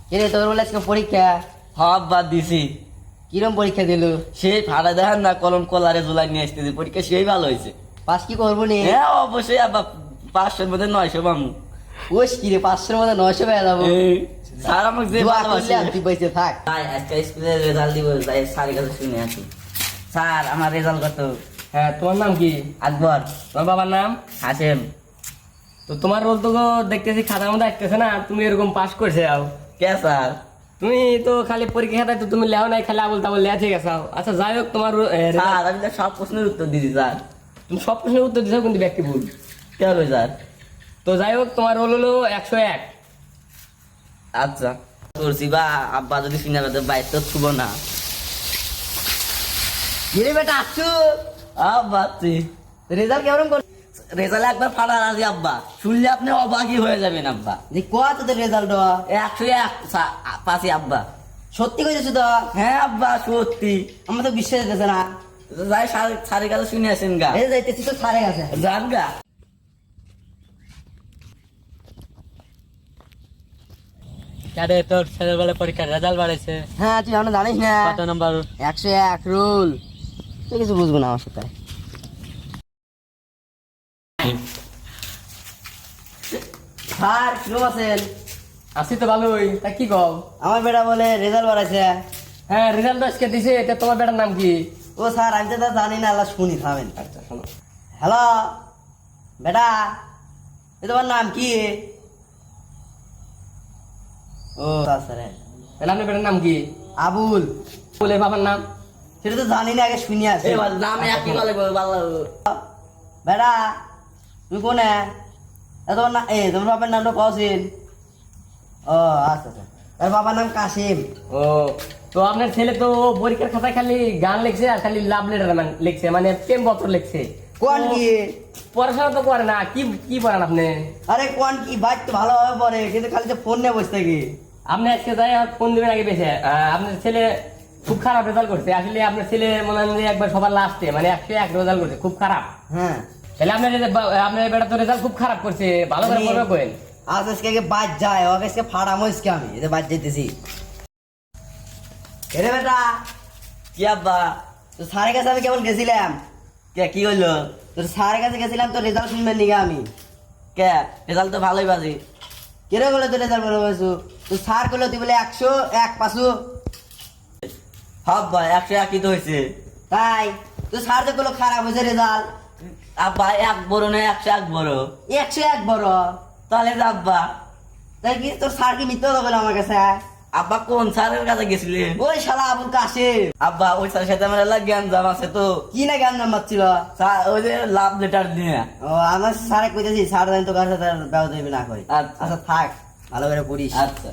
কিরে তোর বলে আজকে পরীক্ষা? হব বাদ দিছি। কিরম পরীক্ষা দিল? সেই ফাড়া দেখেন না, কলম কলারে জুলাই নিয়ে আসতেছি, পরীক্ষা সেই ভালো হয়েছে। পাস কি করবো নি? হ্যাঁ অবশ্যই আব্বা, 500-র মধ্যে 900 পামু। ওস কিরে 500-র মধ্যে 900 পেয়ে যাবো। স্যার আমাকে যে দোয়া ভালোবাসে। করলে আর তুই পয়সা থাক। ভাই আজকে স্কুলে রেজাল্ট দিব, তাই স্যারের কাছে শুনে আসি। স্যার আমার রেজাল্ট কত? হ্যাঁ, তোমার নাম কি? আকবর। তোমার বাবার নাম? হাসেম। তো তোমার রোল তো দেখতেছি খাতার মধ্যে আসতেছে না, তুমি এরকম পাস করছে যাও। কে স্যার? তুমি তো খালি পরীক্ষা খাতায় তো তুমি লেও নাই, খালি আবল তাবল লেয়া ঠিক আছে। আচ্ছা যাই হোক, তোমার স্যার আমি তো সব প্রশ্নের উত্তর দিদি স্যার। তুমি সব প্রশ্নের উত্তর দিছো কিন্তু ব্যক্তি ভুল। কে হবে স্যার? তো যাই হোক, তোমার রোল হলো 101। আচ্ছা করছি বা আব্বা যদি শুনে করতে বাইর তো ছুব না। কিরে বেটা আসছু? আব্বা রেজাল্ট কেমন কর? রেজাল্ট একবার ফাড়া রাজি আব্বা, শুনলে আপনি অবাকই হয়ে যাবেন আব্বা। যে কত তোদের রেজাল্ট? 101 পাসি আব্বা। সত্যি কইছিস তো? হ্যাঁ আব্বা সত্যি। আমার তো বিশ্বাস হইতেছে না। যাই সারের কাছে শুনে আসেন গা। এই যাইতেছি তো সারে গেছে। যান গা। আরে তোর ছেলেবেলা পরীক্ষার রেজাল্ট বাড়াইছে, হ্যাঁ তুই আমরা জানিস না? কত নাম্বার? 101 রুল। তুই কিছু বুঝবো না আমার সাথে। স্যার কিরম আছেন? আসি তো ভালোই, তা কি কও? আমার বেটা বলে রেজাল্ট বাড়াইছে। হ্যাঁ, রেজাল্ট আজকে দিছে। এটা তোমার বেটার নাম কি? ও স্যার আমি তো তা জানি না, আল্লাহ শুনি থামেন। আচ্ছা শোনো। হ্যালো বেটা, এ তোমার নাম কি? ও স্যার তাহলে আপনার বেটার নাম কি? আবুল। বলে বাবার নাম? সেটা তো জানি না, আগে শুনি আছে। নামে একই বলে ভালো। বেটা তুমি কোনে? তোমার না তোমার বাবার নামটা কছিন? ও আচ্ছা আচ্ছা, তার বাবার নাম কাসিম। ও, তো আপনার ছেলে তো পরীক্ষার খাতায় খালি গান লিখছে আর খালি লাভ লেটার লিখছে, মানে প্রেম পত্র লিখছে। কোন কি? পড়াশোনা তো করে না। কি কি পড়ান আপনি? আরে কোন কি, বাইক তো ভালোভাবে পড়ে, কিন্তু খালি তো ফোন নিয়ে বসে থাকি। আপনি আজকে যাই ফোন দিবেন আগে পেয়েছে। আপনার ছেলে খুব খারাপ রেজাল্ট করছে। আসলে আপনার ছেলে মনে হয় যে একবার সবার লাস্টে, মানে 101 রেজাল্ট করছে, খুব খারাপ। হ্যাঁ তাহলে আপনার বেটা তো রেজাল্ট খুব খারাপ করছে, ভালো করে পড়বে কইন। আজকে বাদ যায়, ওকে আজকে ফাড়ামো আজকে আমি, এতে বাদ যেতেছি। এরে বেটা, কি আব্বা? তো স্যারের কাছে আমি কেবল গেছিলাম। কে কি হইলো? তোর স্যারের কাছে গেছিলাম, তোর রেজাল্ট শুনবেন নিগে আমি। কে রেজাল্ট তো ভালোই বাজি। কেরে বলে তোর রেজাল্ট বলে বলছো? তুই স্যার করলো তুই বলে 101 পাসু। হব ভাই 101ই তো হয়েছে। তাই তুই স্যার যে করলো খারাপ হয়েছে রেজাল্ট। আব্বা 1 বড় না 101 বড়? 101 বড়। তাহলে তো আব্বা। তাই কি তোর স্যার কি মিথ্যা কথা বলে আমার কাছে? আব্বা কোন স্যারের কাছে গেছিলেন? ওই শালা আবুল কাসিম। আব্বা ওই স্যারের সাথে আমার এলাকা জ্ঞান জাম আছে তো। কি না জ্ঞান নাম্বার ছিল? স্যার ওই যে লাভ লেটার দিয়ে। ও আমার স্যারে কইতেছি, স্যার জানি তো কার সাথে ব্যবহার হইবে না কই। আচ্ছা। আচ্ছা থাক, ভালো করে পড়িস। আচ্ছা।